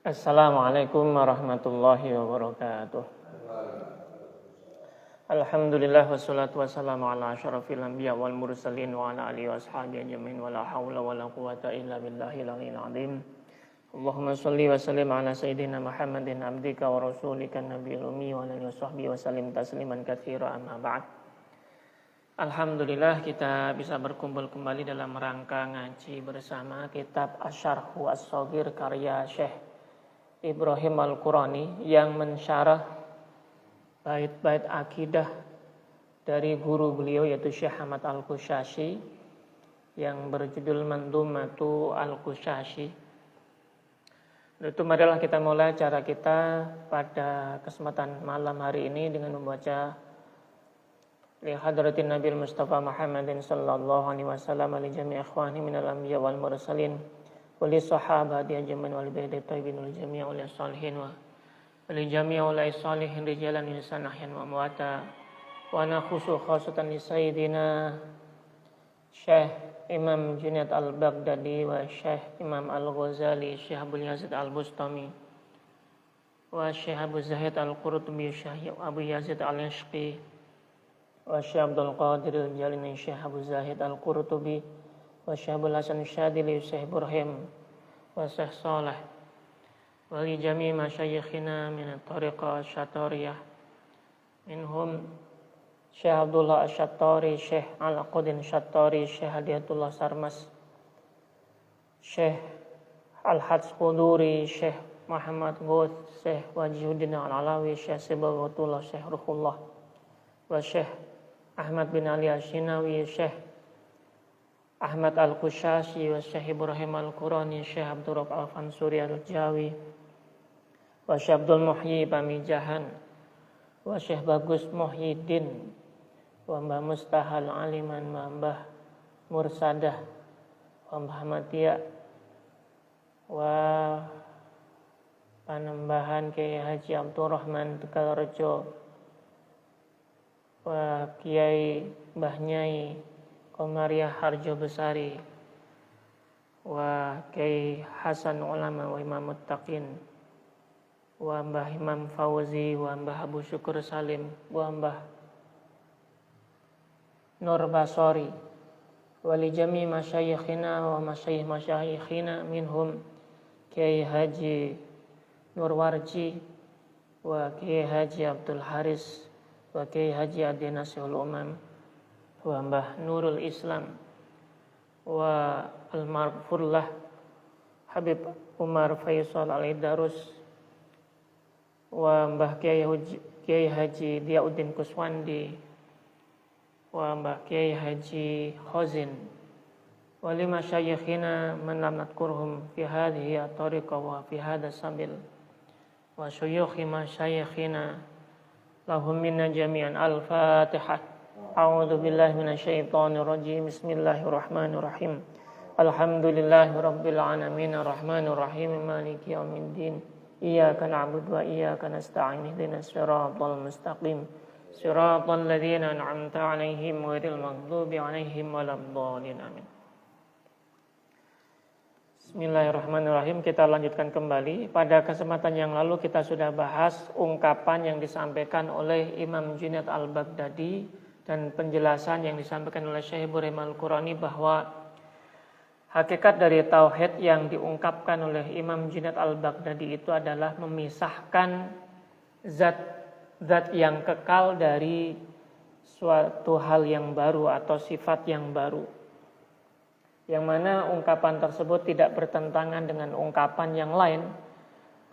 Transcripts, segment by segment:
Assalamualaikum warahmatullahi wabarakatuh. Alhamdulillah wassalatu wassalamu ala asyrafil anbiya wal mursalin wa ala alihi washabihi ajmain wa la haula wa la quwata illa billahil aliyyil azim. Allahumma shalli wa sallim ala sayyidina Muhammadin abdika wa rasulika nabiyil ummi wa ala alihi washabbihi wa sallim tasliman katsira amma ba'd. Alhamdulillah kita bisa berkumpul kembali dalam rangka ngaji bersama kitab Asy-Syarhu As-Shaghir karya Syekh Ibrahim Al-Qurani yang mensyarah bait-bait akidah dari guru beliau yaitu Syekh Ahmad Al-Qushasyi yang berjudul Mandhumatu Al-Qushasyi. Itu marilah kita mulai acara kita pada kesempatan malam hari ini dengan membaca li hadratin Nabil Mustafa Muhammadin sallallahu alaihi wasallam li jami' ikhwani minal anbiya wal mursalin wali sahabati ajmain wal baiti thayyibin wal jami' wal salihin wa li jami' wal salihin rijalan insan ahyan wa amwata wa nakhusu khasatan li sayyidina Syekh Imam Junaid Al-Baghdadi wa Syekh Imam Al-Ghazali Syekh Abu Yazid Al-Bustami wa Syekh Abu Zahid Al-Qurtubi Syekh Abu Yazid Al-Ishqi wa Syekh Abdul Qadir Al-Jalini Syekh Abu Zahid Al-Qurtubi wa Syekh Abdul Hasan Syadili Syekh Ibrahim wa Syekh Saleh wa li jami' masyayikhina min at-tariqah asy-Syatariyah minhum Syekh Abdullah Asy-Syattari Syekh Al-Qudin Syattari Syekh Hadiyatullah Sarmas Syekh Al-Hadz Quduri Syekh Muhammad Ghuth Syekh Wajihuddin Al-Alawi Syekh Sibawatullah Syekh Ruhullah wa Syekh Ahmad bin Ali Asyinawi Syekh Ahmad Al-Qushasyi wa Syekh Ibrahim Al-Qurani Syekh Abdul Rabb Al-Fansuri Al-Jawi wa Syekh Abdul Muhyi Pamijahan wa Syekh Bagus Muhyiddin wa Mbah Mustahal Aliman wa Mbah Mursadah wa Mbah Matia wa Panembahan Kiai Haji Abdurrahman Tegalrejo wa Kiai Mbah Nyai Komariah Harjo Besari wa Kiai Hasan Ulama wa Imam Muttaqin wa Mbah Imam Fauzi wa Mbah Abu Syukur Salim wa Mbah Nur Basori wa li jami' masyayikhina wa masyayikhina minhum Kiai Haji Nurwarji wa Kiai Haji Abdul Haris wa Kiai Haji Adi Nasihul Umam wa Mbah Nurul Islam wa Al-Marfurlah Habib Umar Faisal Al-Idarus wa Mbah Kiai Haji Diauddin Kuswandi wa Mbah Kiai Haji Khazin wa li masyayikhina man lam nadkurhum fi hadhihi at-tariqah wa fi hadha sabil wa syuyukhi masyayikhina lahum minna jami'an al-Fatihah. A'udzu billahi minasyaitonir rajim. Bismillahirrahmanirrahim. Alhamdulillahirabbil alamin arrahmanir rahim maliki yaumiddin. Iyyaka na'budu wa iyyaka nasta'in ihdinas siratal mustaqim. Siratal ladzina an'amta 'alaihim ghairil maghdubi 'alaihim waladdallin. Amin. Bismillahirrahmanirrahim. Kita lanjutkan kembali. Pada kesempatan yang lalu kita sudah bahas ungkapan yang disampaikan oleh Imam Junaid Al-Baghdadi dan penjelasan yang disampaikan oleh Syekh Ibrahim Al-Qurani bahwa hakikat dari tauhid yang diungkapkan oleh Imam Junaid Al-Baghdadi itu adalah memisahkan zat yang kekal dari suatu hal yang baru atau sifat yang baru, yang mana ungkapan tersebut tidak bertentangan dengan ungkapan yang lain,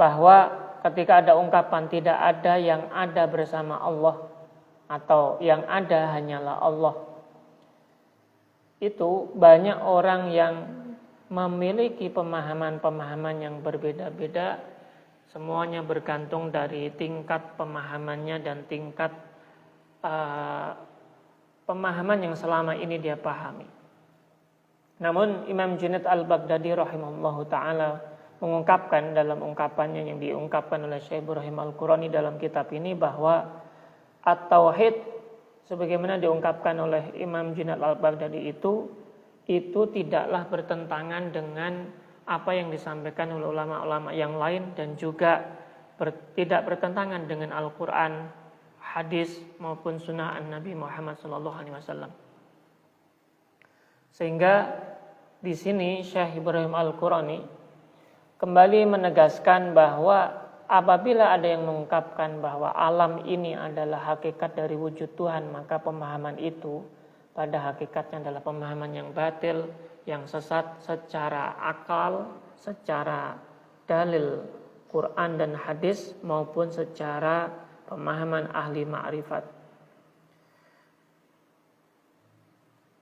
bahwa ketika ada ungkapan tidak ada yang ada bersama Allah atau yang ada hanyalah Allah, itu banyak orang yang memiliki pemahaman-pemahaman yang berbeda-beda. Semuanya bergantung dari tingkat pemahamannya dan tingkat pemahaman yang selama ini dia pahami. Namun Imam Junaid Al-Baghdadi rahimahullahu ta'ala mengungkapkan dalam ungkapannya yang diungkapkan oleh Syekh Ibrahim Al-Qurani dalam kitab ini bahwa at-tauhid sebagaimana diungkapkan oleh Imam Junaid Al-Baghdadi itu tidaklah bertentangan dengan apa yang disampaikan oleh ulama-ulama yang lain dan juga tidak bertentangan dengan Al-Quran, hadis maupun sunnah Nabi Muhammad SAW. Sehingga di sini Syekh Ibrahim Al-Qurani kembali menegaskan bahwa apabila ada yang mengungkapkan bahwa alam ini adalah hakikat dari wujud Tuhan, maka pemahaman itu pada hakikatnya adalah pemahaman yang batil, yang sesat secara akal, secara dalil Quran dan hadis maupun secara pemahaman ahli ma'rifat.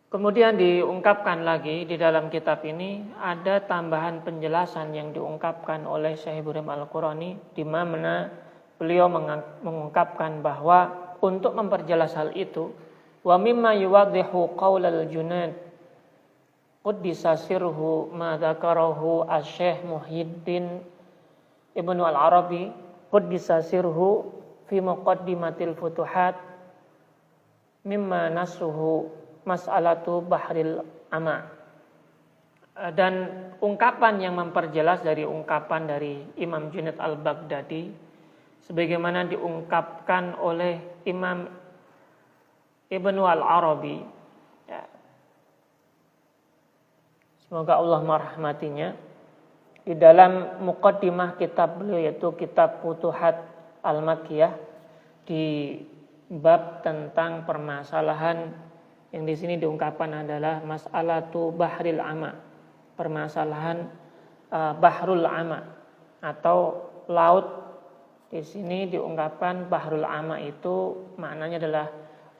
Kemudian diungkapkan lagi di dalam kitab ini ada tambahan penjelasan yang diungkapkan oleh Syekh Ibrahim Al-Qurani, di mana beliau mengungkapkan bahwa untuk memperjelas hal itu, wa mimma yuwaddihu qaulal Junaid quddisa sirruhu ma dzakarahu asy-Syaikh Muhyiddin Ibnu Al-Arabi quddisa sirruhu fi muqaddimatil futuhat mimma nasuhu mas'alatu bahril ama. Dan ungkapan yang memperjelas dari ungkapan dari Imam Junaid Al-Baghdadi sebagaimana diungkapkan oleh Imam Ibnu Al-Arabi, ya. Semoga Allah merahmatinya, di dalam muqaddimah kitab beliau yaitu kitab Futuhat Al-Makkiyah di bab tentang permasalahan yang di sini diungkapkan adalah mas'alatu bahril ama, permasalahan bahrul ama atau laut. Di sini diungkapkan bahrul ama itu maknanya adalah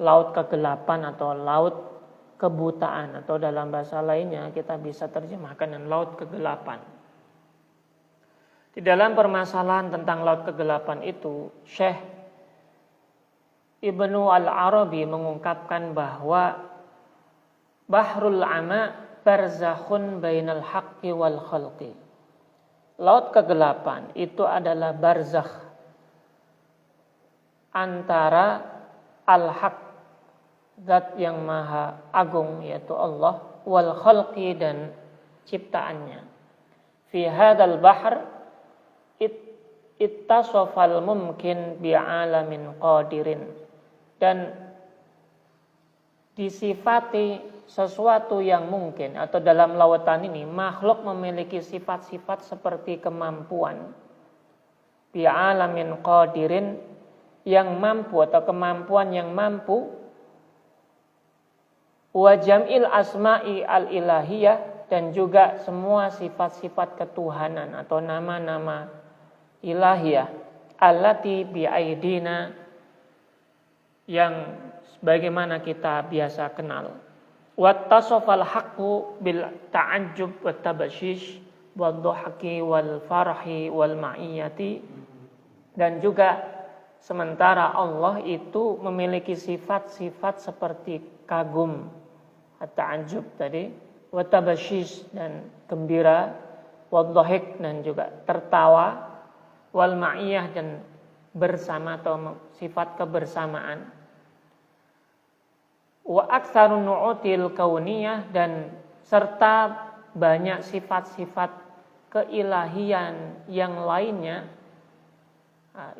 laut kegelapan atau laut kebutaan, atau dalam bahasa lainnya kita bisa terjemahkan dengan laut kegelapan. Di dalam permasalahan tentang laut kegelapan itu, Syekh Ibnu Al-Arabi mengungkapkan bahwa bahrul ama barzakhun bainal haqqi wal khalqi. Laut kegelapan itu adalah barzakh antara al-haq, zat yang maha agung yaitu Allah, wal khalqi, dan ciptaannya. Fi hadzal bahr ittasafal mumkin bi'alamin qadirin, dan disifati sesuatu yang mungkin, atau dalam lautan ini makhluk memiliki sifat-sifat seperti kemampuan bi'alamin qadirin, yang mampu atau kemampuan yang mampu, wa jam'il asma'i al-ilahiyah, dan juga semua sifat-sifat ketuhanan atau nama-nama ilahiyah allati bi'aidina, yang sebagaimana kita biasa kenal. Wattasafal haqqu bil ta'ajjub wat tabashish wad dhahki wal farhi wal ma'iyati, dan juga sementara Allah itu memiliki sifat-sifat seperti kagum, at-ta'ajjub tadi, wat tabashish, dan gembira, wad dhahik, dan juga tertawa, wal ma'iyah, dan bersama atau sifat kebersamaan. Wa aktsarun nu'util kauniyah, dan serta banyak sifat-sifat keilahian yang lainnya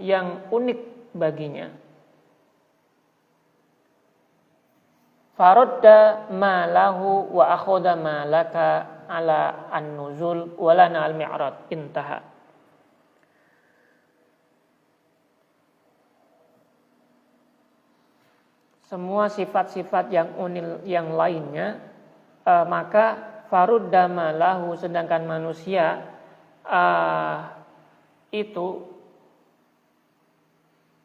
yang unik baginya. Faradda ma lahu wa akhadha ma laka ala an-nuzul wa lana al-mi'raj. Intaha. Semua sifat-sifat yang unik yang lainnya, maka farudda ma lahu, sedangkan manusia itu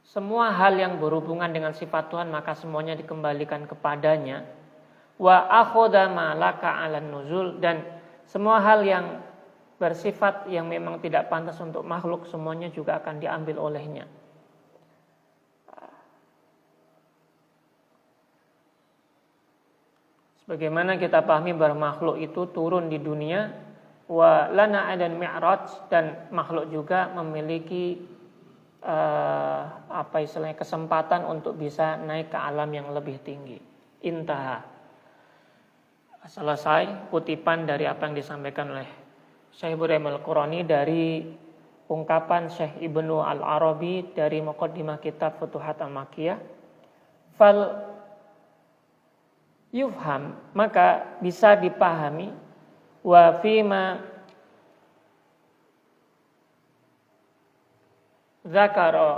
semua hal yang berhubungan dengan sifat Tuhan maka semuanya dikembalikan kepadanya. Wa akhadha ma laka 'alan nuzul, dan semua hal yang bersifat yang memang tidak pantas untuk makhluk semuanya juga akan diambil olehnya. Sebagaimana kita pahami bahwa makhluk itu turun di dunia, wa lana adan mi'raj, dan makhluk juga memiliki istilahnya kesempatan untuk bisa naik ke alam yang lebih tinggi. Intaha. Selesai kutipan dari apa yang disampaikan oleh Syekh Ibrahim Al-Qurani dari ungkapan Syekh Ibnu Al-Arabi dari muqaddimah kitab Futuhat Al-Makkiyah. Fal yufham, maka bisa dipahami, wa fima dzakara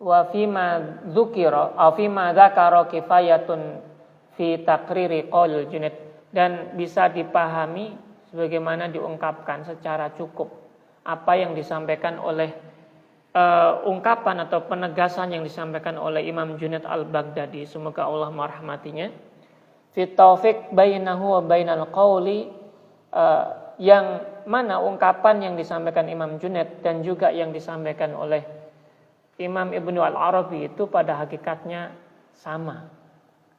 wa fima dzukira aw fima dzakara kifayatun fi taqriri qaul Junaid, dan bisa dipahami sebagaimana diungkapkan secara cukup apa yang disampaikan oleh ungkapan atau penegasan yang disampaikan oleh Imam Junaid Al-Baghdadi, semoga Allah merahmatinya, fi taufiq bainahu wa bainal qauli, yang mana ungkapan yang disampaikan Imam Junaid dan juga yang disampaikan oleh Imam Ibnu Al-Arabi itu pada hakikatnya sama.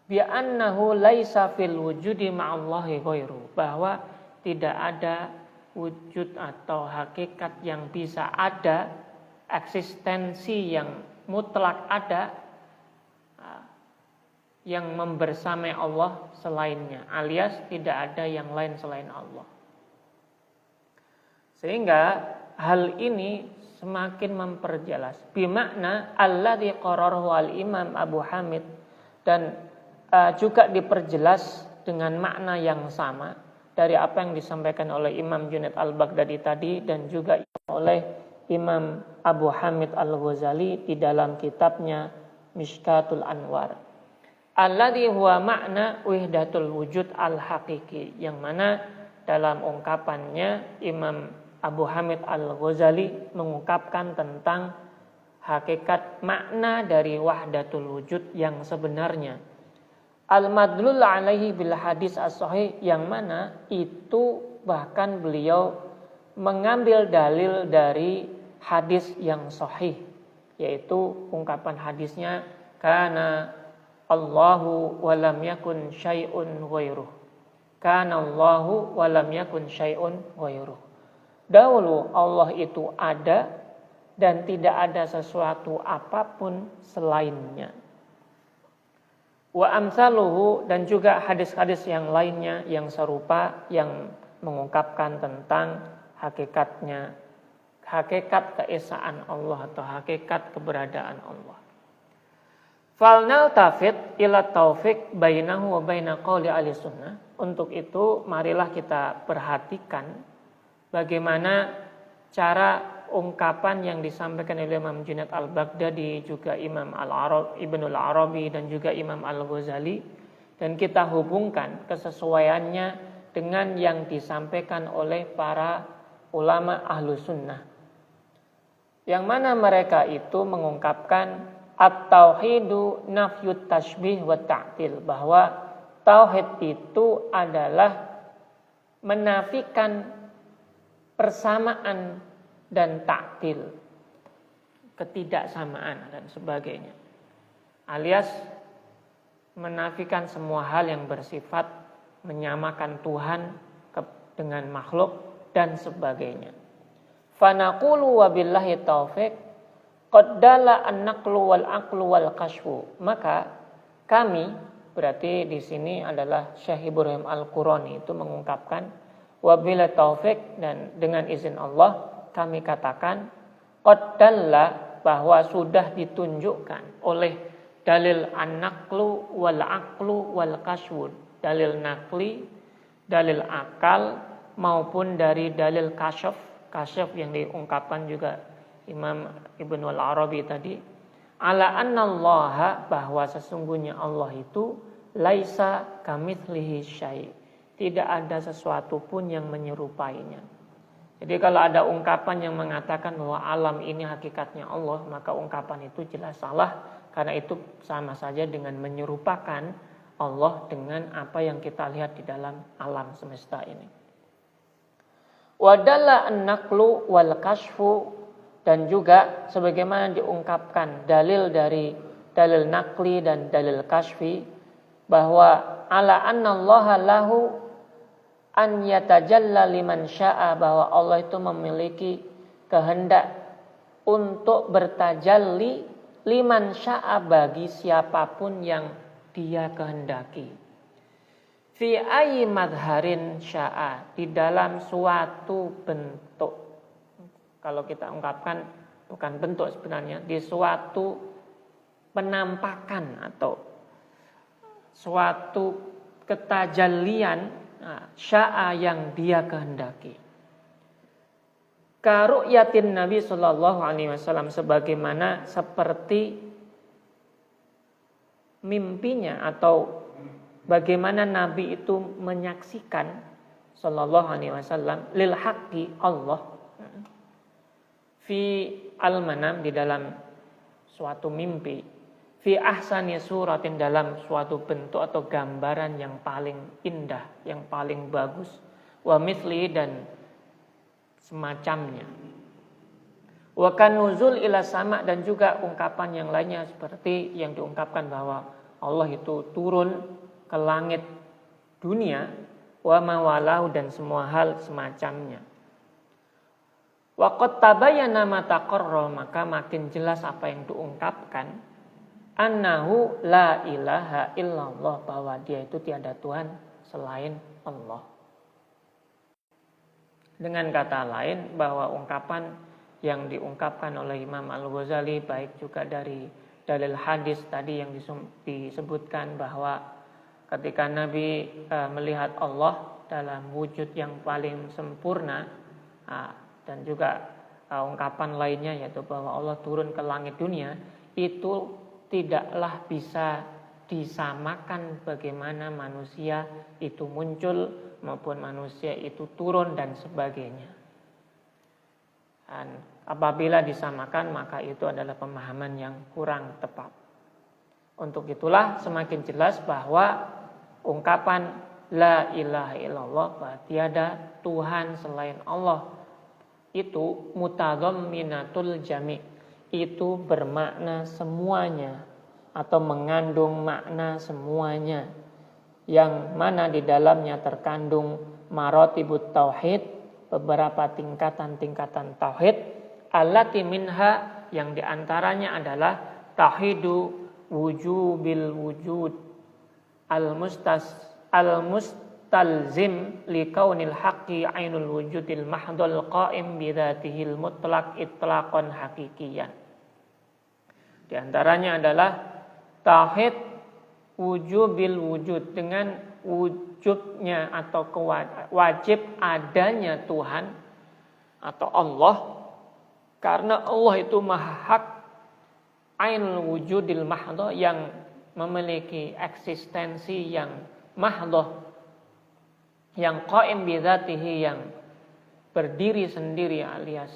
Bi annahu laisa fil wujudi ma'allahi ghairu, bahwa tidak ada wujud atau hakikat yang bisa ada, eksistensi yang mutlak ada, yang membersamai Allah selainnya, alias tidak ada yang lain selain Allah. Sehingga hal ini semakin memperjelas bimakna alladzi qararahu al-Imam Abu Hamid, dan juga diperjelas dengan makna yang sama dari apa yang disampaikan oleh Imam Junaid Al-Baghdadi tadi dan juga oleh Imam Abu Hamid Al-Ghazali di dalam kitabnya Mishkatul Anwar. Alladzi huwa makna wahdatul wujud al-haqiqi, yang mana dalam ungkapannya Imam Abu Hamid Al-Ghazali mengungkapkan tentang hakikat makna dari wahdatul wujud yang sebenarnya. Al-madlul alaihi bil hadis as-sahih, yang mana itu bahkan beliau mengambil dalil dari hadis yang sahih, yaitu ungkapan hadisnya kana Allahu wa lam yakun syai'un ghairuh. Kana Allahu wa lam yakun syai'un ghairuh. Dahulu Allah itu ada dan tidak ada sesuatu apapun selainnya. Wa amsaluhu, dan juga hadis-hadis yang lainnya yang serupa yang mengungkapkan tentang hakikatnya, hakikat keesaan Allah atau hakikat keberadaan Allah. Falnal tafid ila taufiq bainahu wa baina qauli ahli sunnah. Untuk itu marilah kita perhatikan bagaimana cara ungkapan yang disampaikan oleh Imam Junaid Al-Baghdadi, juga Imam Ibnu Al-Arabi dan juga Imam Al-Ghazali, dan kita hubungkan kesesuaiannya dengan yang disampaikan oleh para ulama ahlu sunnah, yang mana mereka itu mengungkapkan at-tauhidu nafyut tashbih wa ta'til, bahwa tauhid itu adalah menafikan persamaan dan ta'til, ketidaksamaan dan sebagainya, alias menafikan semua hal yang bersifat menyamakan Tuhan dengan makhluk dan sebagainya. Fanaqulu wabillahi taufiq qad dalla an-naqlu wal aqlu wal kashfu. Maka kami, berarti di sini adalah Syekh Ibrahim Al-Qurani, itu mengungkapkan wabillahi taufiq, dan dengan izin Allah kami katakan qad dalla, bahwa sudah ditunjukkan oleh dalil an-naqlu wal aqlu wal kashfu, dalil nakli, dalil akal maupun dari dalil kasyaf yang diungkapkan juga Imam Ibnu Al-Arabi tadi, ala annallaha, bahwa sesungguhnya Allah itu laisa kamitslihi syai', tidak ada sesuatu pun yang menyerupainya. Jadi kalau ada ungkapan yang mengatakan bahwa alam ini hakikatnya Allah, maka ungkapan itu jelas salah, karena itu sama saja dengan menyerupakan Allah dengan apa yang kita lihat di dalam alam semesta ini. Wadalla an-naqlu wal kashfu, dan juga sebagaimana diungkapkan dalil dari dalil nakli dan dalil kashfi, bahwa ala annallaha lahu an yatajalla liman sya'a, bahwa Allah itu memiliki kehendak untuk bertajalli liman sya'a, bagi siapapun yang Dia kehendaki. fi ayyi madharin sya'a, di dalam suatu bentuk. Kalau kita ungkapkan bukan bentuk sebenarnya, di suatu penampakan atau suatu ketajallian sya'a yang dia kehendaki. Karu'yatin Nabi sallallahu alaihi wasallam, sebagaimana seperti mimpinya atau bagaimana Nabi itu menyaksikan sallallahu alaihi wasallam lil haqqi Allah fi al-manam, di dalam suatu mimpi, fi ahsani suratin, dalam suatu bentuk atau gambaran yang paling indah, yang paling bagus, wa mithli, dan semacamnya. Wa kan nuzul ila sama, dan juga ungkapan yang lainnya seperti yang diungkapkan bahwa Allah itu turun ke langit dunia, wa mawalahu, dan semua hal semacamnya. Wa qad tabayyana ma taqarra, maka makin jelas apa yang diungkapkan, annahu la ilaha illallah, bahwa dia itu tiada Tuhan selain Allah. Dengan kata lain, bahwa ungkapan yang diungkapkan oleh Imam Al-Ghazali, baik juga dari dalil hadis tadi yang disebutkan bahwa ketika Nabi melihat Allah dalam wujud yang paling sempurna, dan juga ungkapan lainnya yaitu bahwa Allah turun ke langit dunia, itu tidaklah bisa disamakan bagaimana manusia itu muncul maupun manusia itu turun dan sebagainya. Dan apabila disamakan, maka itu adalah pemahaman yang kurang tepat. Untuk itulah semakin jelas bahwa ungkapan la ilaha illallah, bahwa tiada Tuhan selain Allah, itu mutadhamminatul jami', itu bermakna semuanya atau mengandung makna semuanya, yang mana di dalamnya terkandung maratibut tauhid, beberapa tingkatan-tingkatan tauhid, allati minha, yang diantaranya adalah tauhidu wujubil wujud al-mustalzim likaunil haqqi ainul wujudil mahdul qaim bidzatihil mutlaq itlaqan hakikiyan. Di antaranya adalah tauhid wujubil wujud, dengan wujudnya atau wajib adanya Tuhan atau Allah, karena Allah itu maha hak, ainul wujudil mahdhah, yang memiliki eksistensi yang mahdhah, yang qaim bidzatihi, yang berdiri sendiri alias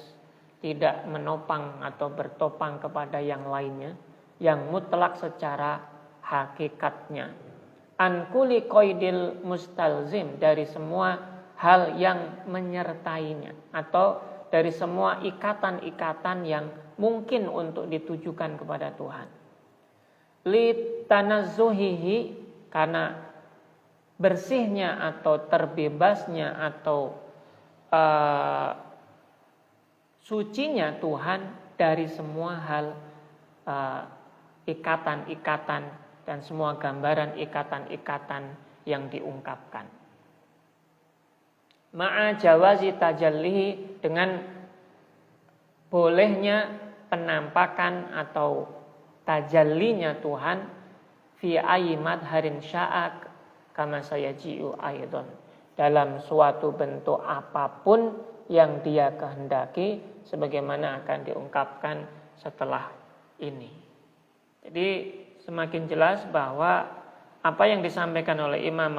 tidak menopang atau bertopang kepada yang lainnya, yang mutlak secara hakikatnya. An kulli qaidil mustalzim, dari semua hal yang menyertainya atau dari semua ikatan-ikatan yang mungkin untuk ditujukan kepada Tuhan. Li tanazzuhihi, karena bersihnya atau terbebasnya atau sucinya Tuhan dari semua hal ikatan-ikatan dan semua gambaran ikatan-ikatan yang diungkapkan. Ma'a jawazi tajallihi, dengan bolehnya penampakan atau tajallinya Tuhan fi ayyi madharin sya'ak kama sayaji'u aidon, dalam suatu bentuk apapun yang dia kehendaki, sebagaimana akan diungkapkan setelah ini. Jadi semakin jelas bahwa apa yang disampaikan oleh Imam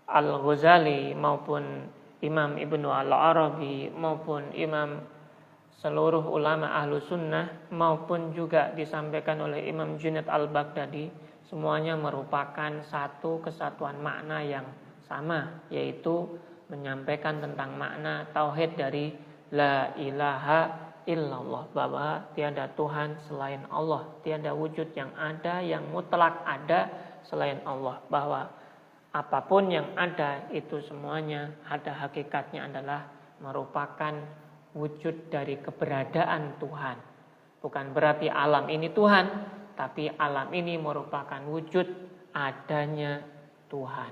Al-Ghazali maupun Imam Ibnu Al-Arabi maupun Imam seluruh ulama ahlu sunnah maupun juga disampaikan oleh Imam Junaid Al-Baghdadi, semuanya merupakan satu kesatuan makna yang sama, yaitu menyampaikan tentang makna tauhid dari la ilaha illallah, bahwa tiada Tuhan selain Allah, tiada wujud yang ada, yang mutlak ada selain Allah, bahwa apapun yang ada itu semuanya ada hakikatnya adalah merupakan wujud dari keberadaan Tuhan. Bukan berarti alam ini Tuhan, tapi alam ini merupakan wujud adanya Tuhan.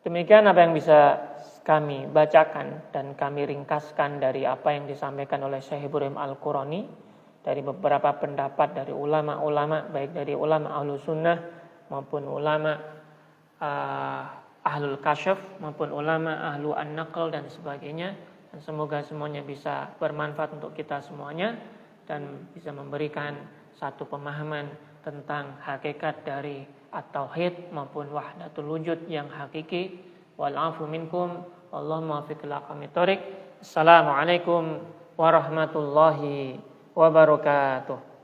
Demikian apa yang bisa kami bacakan dan kami ringkaskan dari apa yang disampaikan oleh Syekh Ibrahim Al-Qurani dari beberapa pendapat dari ulama-ulama, baik dari ulama Ahlus Sunnah maupun ulama Ahlul Kasyaf maupun ulama Ahlu An-Naql dan sebagainya. Dan semoga semuanya bisa bermanfaat untuk kita semuanya dan bisa memberikan satu pemahaman tentang hakikat dari at-tauhid maupun wahdatul wujud yang hakiki. Wal afu minkum wallahu muwaffiq ila aqwamit thoriq. Assalamualaikum warahmatullahi wabarakatuh.